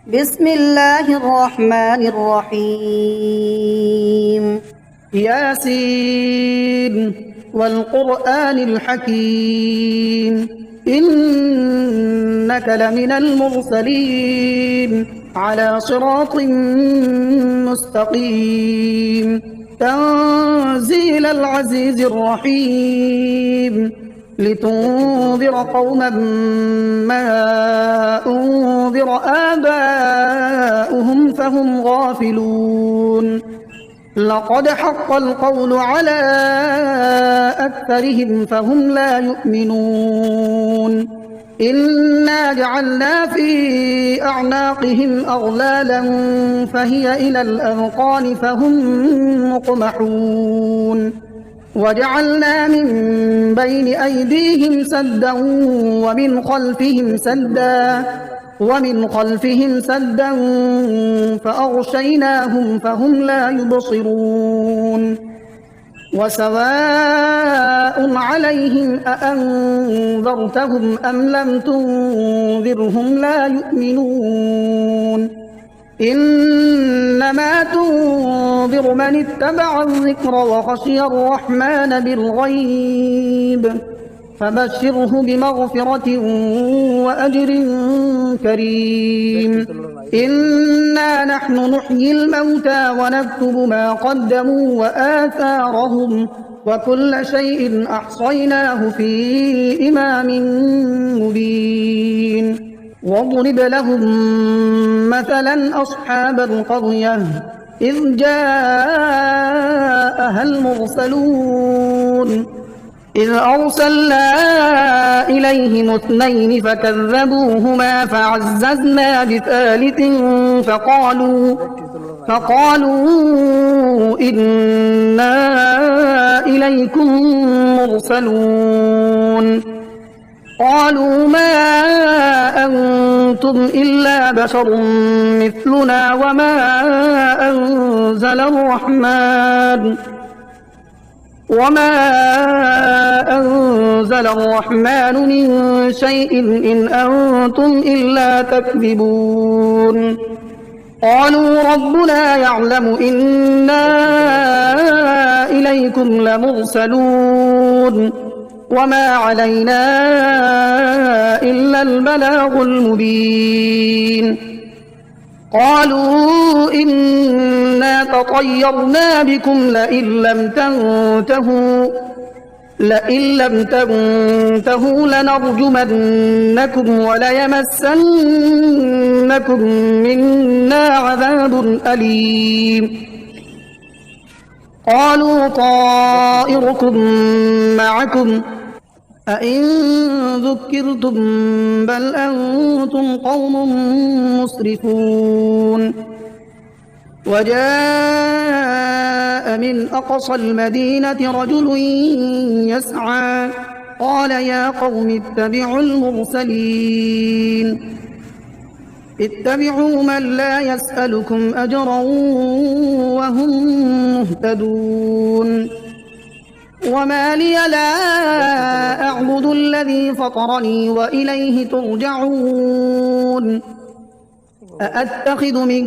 بسم الله الرحمن الرحيم. ياسين والقرآن الحكيم إنك لمن المرسلين على صراط مستقيم تنزيل العزيز الرحيم لتنذر قوما ما أنذر آباؤهم فهم غافلون لقد حق القول على أكثرهم فهم لا يؤمنون إنا جعلنا في أعناقهم أغلالا فهي إلى الأذقان فهم مقمحون وجعلنا من بين أيديهم سدا ومن خلفهم سدا فأغشيناهم فهم لا يبصرون وسواء عليهم أأنذرتهم أم لم تنذرهم لا يؤمنون إنما تنذر من اتبع الذكر وخشي الرحمن بالغيب فبشره بمغفرة وأجر كريم إنا نحن نحيي الموتى ونكتب ما قدموا وآثارهم وكل شيء أحصيناه في إمام مبين واضرب لهم مثلا أصحاب القرية إذ جاءها المرسلون إذ أرسلنا إليهم اثنين فكذبوهما فعززنا بثالث فقالوا إنا إليكم مرسلون قالوا ما أنتم إلا بشر مثلنا وما أنزل الرحمن من شيء إن أنتم إلا تكذبون قالوا ربنا يعلم إنا إليكم لمرسلون وما علينا إلا البلاغ المبين قالوا إنا تطيرنا بكم لئن لم تنتهوا لنرجمنكم وليمسنكم منا عذاب أليم قالوا طائركم معكم أئن ذكرتم بل أنتم قوم مسرفون وجاء من أقصى المدينة رجل يسعى قال يا قوم اتبعوا المرسلين اتبعوا من لا يسألكم أجرا وهم مهتدون وما لي لا أعبد الذي فطرني وإليه ترجعون أأتخذ من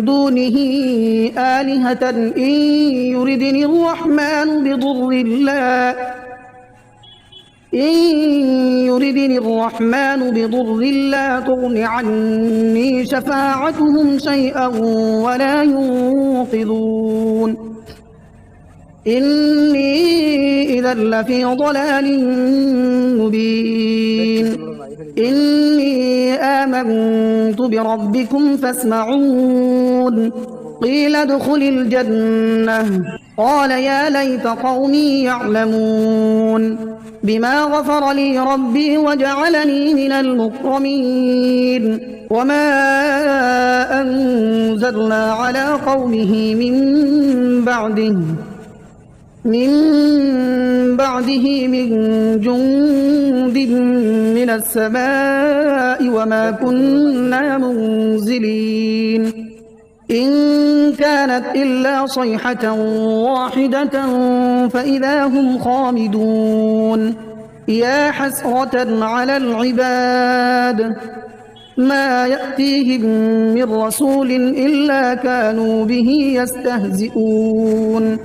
دونه آلهة إن يردني الرحمن بضر لا تغن عني شفاعتهم شيئا ولا ينقذون إني إذا لفي ضلال مبين إني آمنت بربكم فاسمعون قيل ادخل الجنة قال يا ليت قومي يعلمون بما غفر لي ربي وجعلني من المكرمين وما أنزلنا على قومه من بعده من جند من السماء وما كنا منزلين إن كانت إلا صيحة واحدة فإذا هم خامدون يا حسرة على العباد ما يأتيهم من رسول إلا كانوا به يستهزئون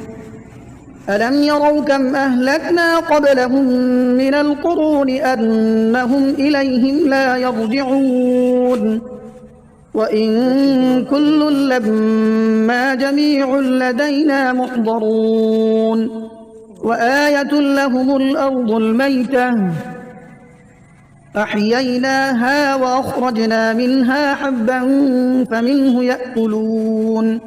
ألم يروا كم أهلكنا قبلهم من القرون أنهم إليهم لا يرجعون وإن كل لما جميع لدينا محضرون وآية لهم الأرض الميتة أحييناها وأخرجنا منها حبا فمنه يأكلون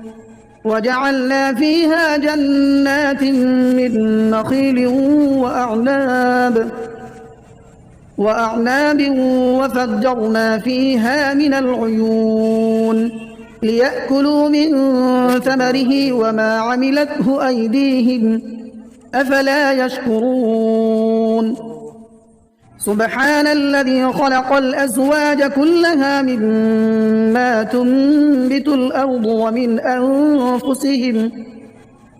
وجعلنا فيها جنات من نخيل وأعناب وفجرنا فيها من العيون ليأكلوا من ثمره وما عملته أيديهم أفلا يشكرون سبحان الذي خلق الأزواج كلها مما تنبت الأرض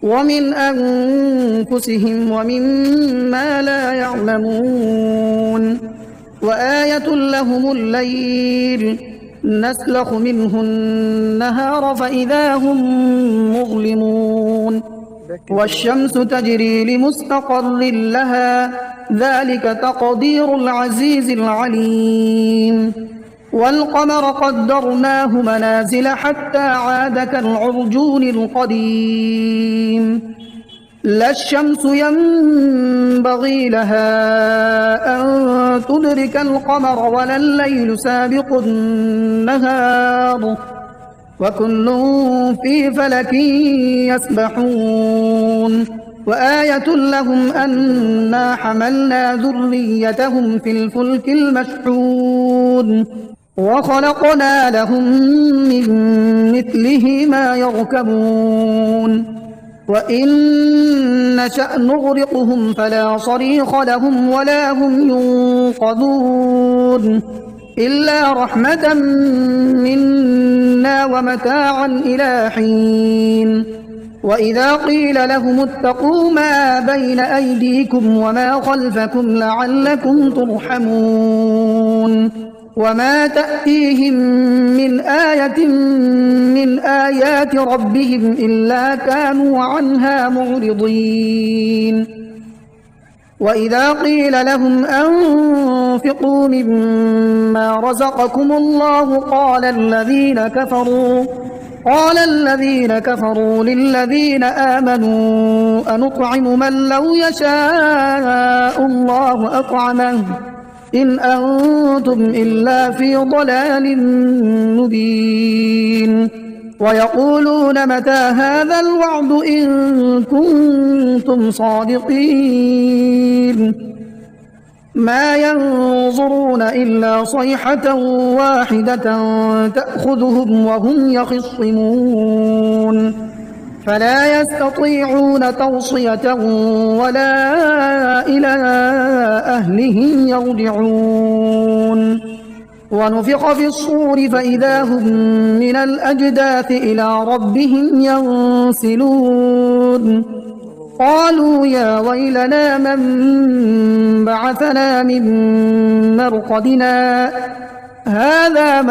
ومن أنفسهم ومما لا يعلمون وآية لهم الليل نسلخ منه النهار فإذا هم مظلمون والشمس تجري لمستقر لها ذلك تقدير العزيز العليم والقمر قدرناه منازل حتى عاد كالعرجون القديم لا الشمس ينبغي لها أن تدرك القمر ولا الليل سابق النهار وكل في فلك يسبحون وآية لهم أنا حملنا ذريتهم في الفلك المشحون وخلقنا لهم من مثله ما يركبون وإن نشأ نغرقهم فلا صريخ لهم ولا هم ينقذون إلا رحمة منا ومتاعا إلى حين وإذا قيل لهم اتقوا ما بين أيديكم وما خلفكم لعلكم ترحمون وما تأتيهم من آية من آيات ربهم إلا كانوا عنها معرضين وإذا قيل لهم أنفقوا مما رزقكم الله قال الذين كفروا للذين آمنوا أنطعم من لو يشاء الله أطعمه إن أنتم إلا في ضلال مبين ويقولون متى هذا الوعد إن كنتم صادقين ما ينظرون إلا صيحة واحدة تأخذهم وهم يخصمون فلا يستطيعون توصية ولا إلى أهلهم يرجعون ونفخ في الصور فإذا هم من الأجداث إلى ربهم ينسلون قالوا يا ويلنا من بعثنا من مرقدنا هذا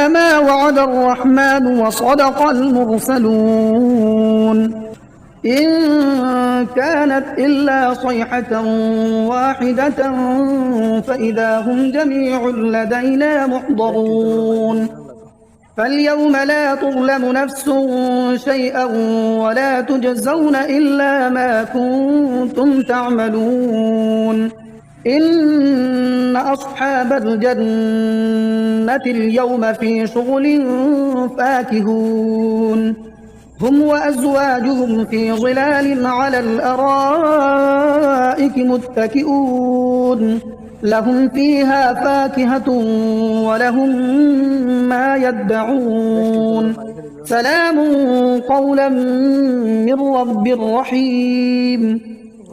ما وعد الرحمن وصدق المرسلون إن كانت إلا صيحة واحدة فإذا هم جميع لدينا محضرون فاليوم لا تظلم نفس شيئا ولا تجزون إلا ما كنتم تعملون إن أصحاب الجنة اليوم في شغل فاكهون هم وأزواجهم في ظلال على الأرائك متكئون لهم فيها فاكهة ولهم ما يدعون سلام قولا من رب رحيم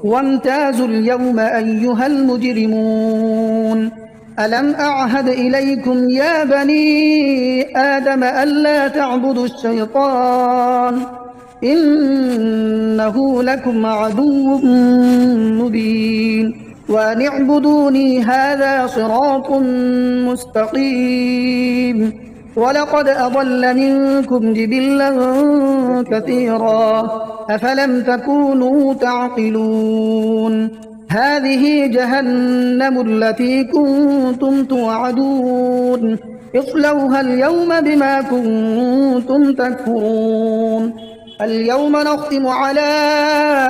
وامتازوا اليوم أيها المجرمون ألم أعهد إليكم يا بني آدم ألا تعبدوا الشيطان إنه لكم عدو مبين وأن اعبدوني هذا صراط مستقيم. ولقد أضل منكم جبلا كثيرا أفلم تكونوا تعقلون. هذه جهنم التي كنتم توعدون اصلوها اليوم بما كنتم تكفرون. اليوم نختم على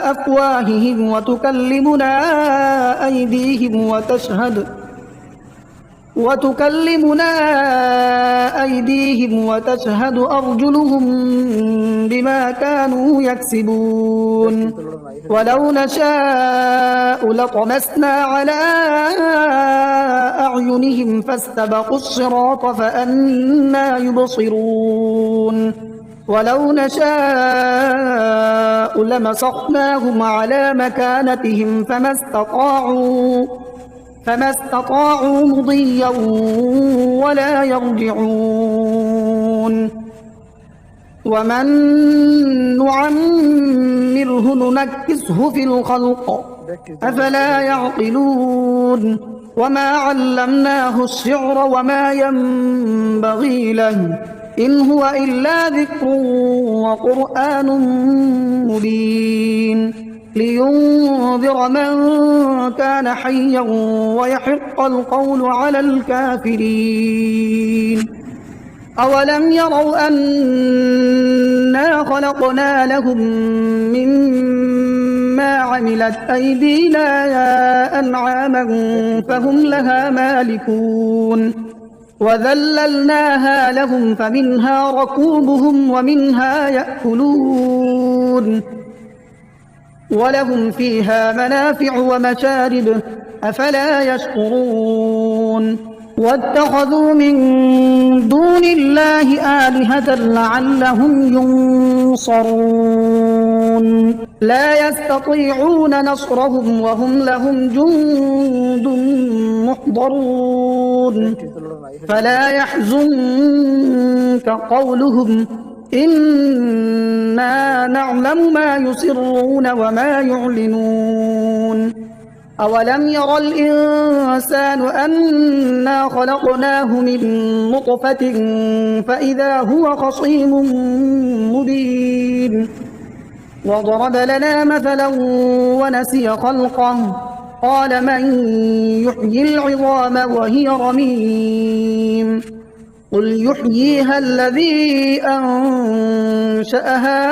أفواههم وتكلمنا أيديهم وتشهد أرجلهم بما كانوا يكسبون. ولو نشاء لطمسنا على أعينهم فاستبقوا الصراط فأنى يبصرون. ولو نشاء لمسخناهم على مكانتهم فما استطاعوا مضيا ولا يرجعون. ومن نعمره ننكسه في الخلق أفلا يعقلون. وما علمناه الشعر وما ينبغي له إن هو إلا ذكر وقرآن مبين لينذر من كان حيا ويحق القول على الكافرين. أولم يروا أنا خلقنا لهم مما عملت أيدينا أنعاما فهم لها مالكون وذللناها لهم فمنها ركوبهم ومنها يأكلون ولهم فيها منافع ومشارب أفلا يشكرون. واتخذوا من دون الله آلهة لعلهم ينصرون لا يستطيعون نصرهم وهم لهم جند محضرون. فلا يحزنك قولهم إنا نعلم ما يسرون وما يعلنون. أولم ير الإنسان أنا خلقناه من نطفة فإذا هو خصيم مبين. وضرب لنا مثلا ونسي خلقه قال من يحيي العظام وهي رميم قل يحييها الذي أنشأها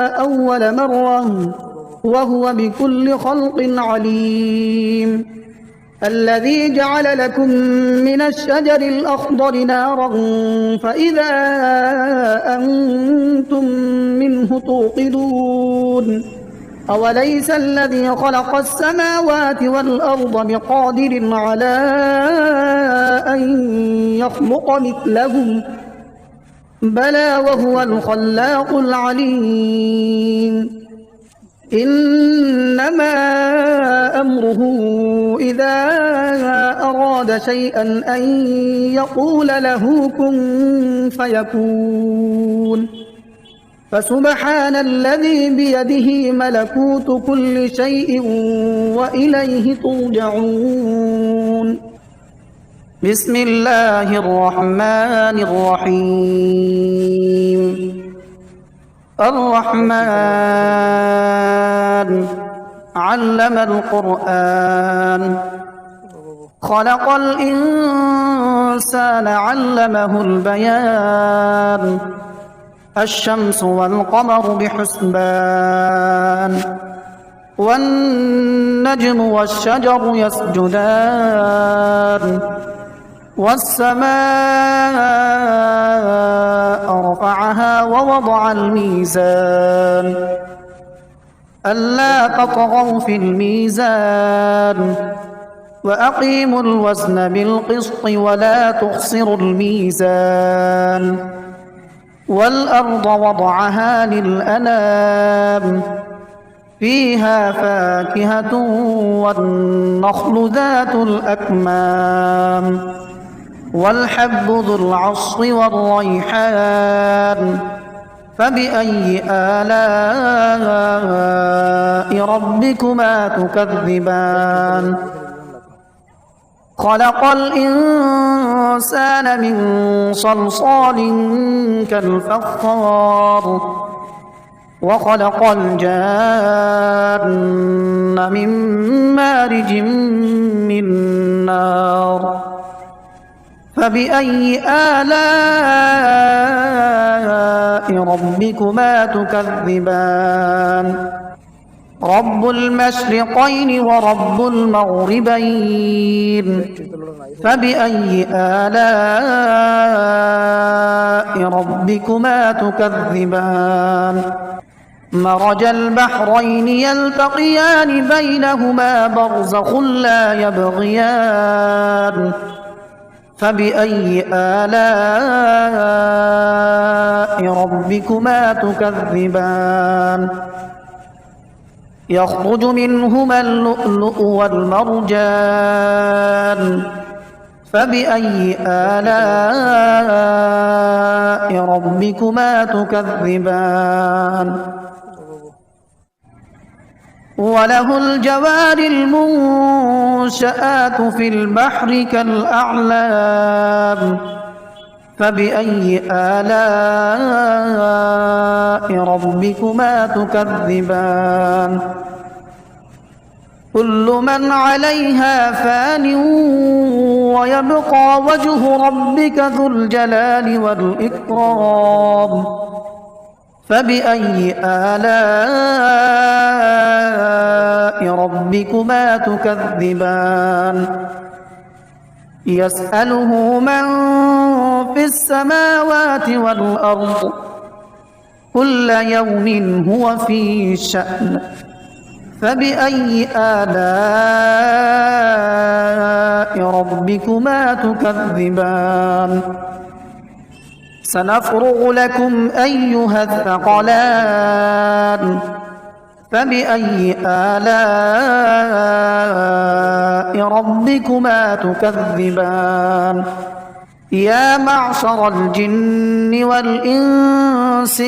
أول مرة وهو بكل خلق عليم. الذي جعل لكم من الشجر الأخضر نارا فإذا أنتم منه توقدون. أوليس الذي خلق السماوات والأرض بقادر على أن يخلق مثلهم بلى وهو الخلاق العليم. إنما أمره إذا أراد شيئا أن يقول له كن فيكون. فسبحان الذي بيده ملكوت كل شيء وإليه ترجعون. بسم الله الرحمن الرحيم. الرحمن علم القرآن خلق الإنسان علمه البيان. الشمس والقمر بحسبان والنجم والشجر يسجدان والسماء رفعها ووضع الميزان ألا تطغوا في الميزان وأقيموا الوزن بالقسط ولا تخسروا الميزان. والأرض وضعها للأنام فيها فاكهة والنخل ذات الأكمام والحب ذو العصف والريحان فبأي آلاء ربكما تكذبان خلق الإنسان من صلصال كالفخار وخلق الجان من مارج من نار فبأي آلاء ربكما تكذبان رب المشرقين ورب المغربين فبأي آلاء ربكما تكذبان مرج البحرين يلتقيان بينهما برزخ لا يبغيان فبأي آلاء ربكما تكذبان يخرج منهما اللؤلؤ والمرجان فبأي آلاء ربكما تكذبان وله الجوار المنشآت في البحر كالأعلام فبأي آلاء ربكما تكذبان كل من عليها فان ويبقى وجه ربك ذو الجلال والإكرام فبأي آلاء ربكما تكذبان يسأله من في السماوات والأرض كل يوم هو في شأن فبأي آلاء ربكما تكذبان سنفرغ لكم أيها الثقلان فبأي آلاء ربكما تكذبان يا معشر الجن والإنس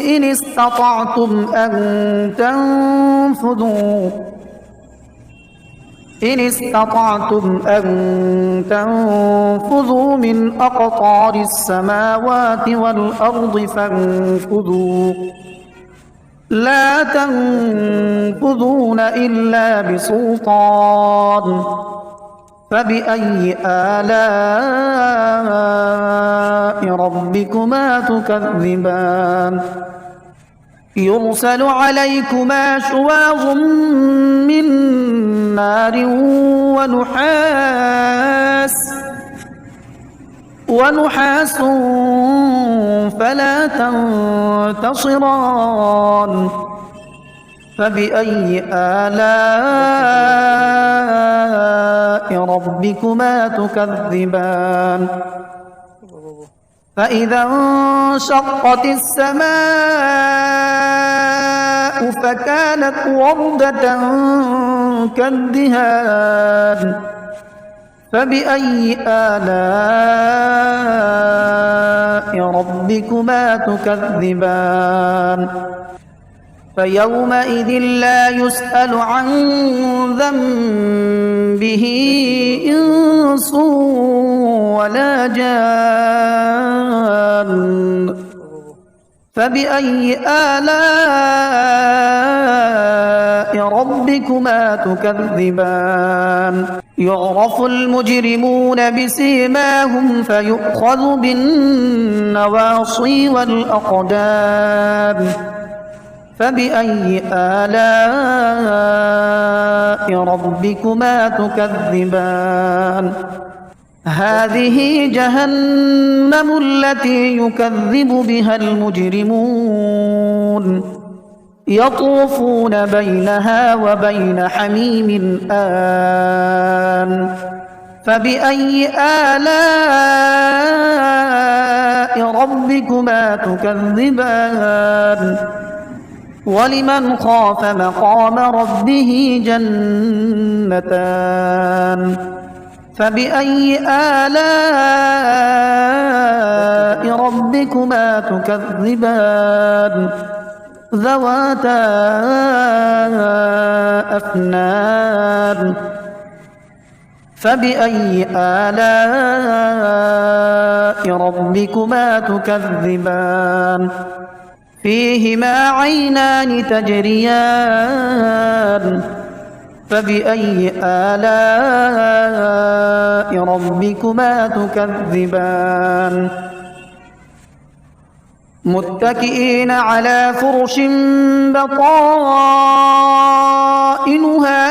إن استطعتم أن تنفذوا من أقطار السماوات والأرض فانفذوا لا تنفذون إلا بسلطان فبأي آلاء ربكما تكذبان يرسل عليكما شواظ من نار ونحاس فلا تنتصران فبأي آلاء ربكما تكذبان فإذا انشقت السماء فكانت وردة كالدهان فبأي آلاء ربكما تكذبان فيومئذ لا يسأل عن ذنبه إنس ولا جان فبأي آلاء ربكما تكذبان يعرف المجرمون بسيماهم فيؤخذ بالنواصي والأقدام فبأي آلاء ربكما تكذبان هذه جهنم التي يكذب بها المجرمون يطوفون بينها وبين حميم آن فبأي آلاء ربكما تكذبان ولمن خاف مقام ربه جنتان فبأي آلاء ربكما ربكما تكذبان ذواتا أفنان فبأي آلاء ربكما تكذبان فيهما عينان تجريان فبأي آلاء ربكما تكذبان متكئين على فرش بطائنها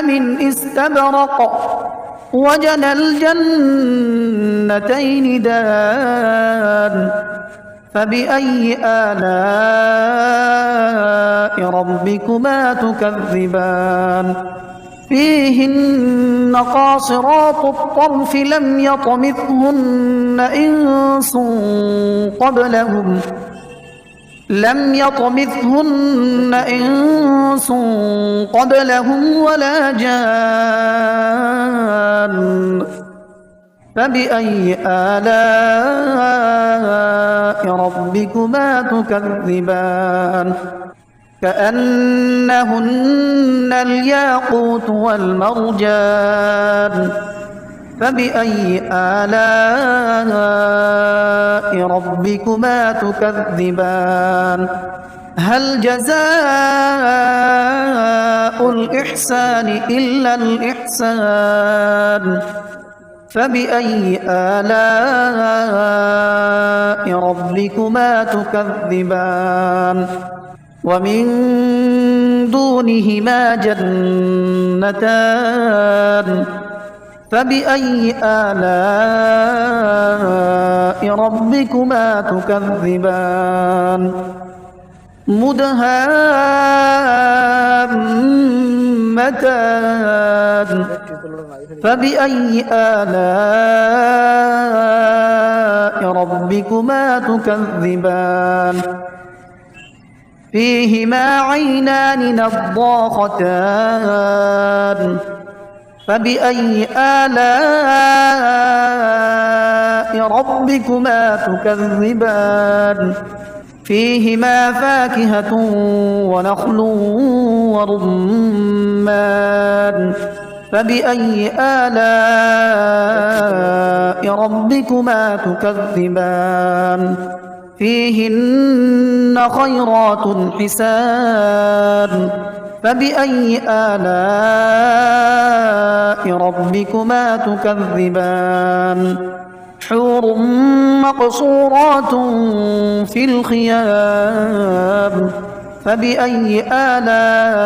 من استبرق وجنى الجنتين دان فبأي آلاء ربكما تكذبان فيهن قاصرات الطرف لم يطمثهن إنس قبلهم ولا جان فبأي آلاء ربكما تكذبان كأنهن الياقوت والمرجان فبأي آلاء ربكما تكذبان هل جزاء الإحسان إلا الإحسان فبأي آلاء ربكما تكذبان ومن دونهما جنتان فبأي آلاء ربكما تكذبان مدهامتان فبأي آلاء ربكما تكذبان فيهما عينان نضاختان فبأي آلاء ربكما تكذبان فيهما فاكهة ونخل ورمان فبأي آلاء ربكما تكذبان فيهن خيرات حسان فبأي آلاء ربكما تكذبان حور مقصورات في الخيام فبأي آلاء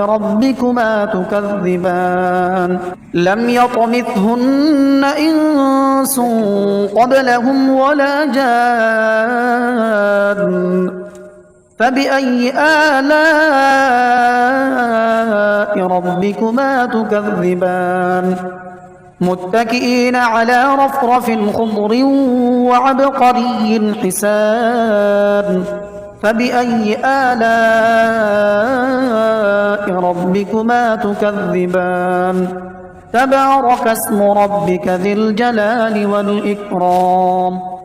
ربكما تكذبان لم يطمثهن إنس قبلهم ولا جان فبأي آلاء ربكما تكذبان متكئين على رفرف خضر وعبقري حسان فبأي آلاء ربكما تكذبان تبارك اسم ربك ذي الجلال والإكرام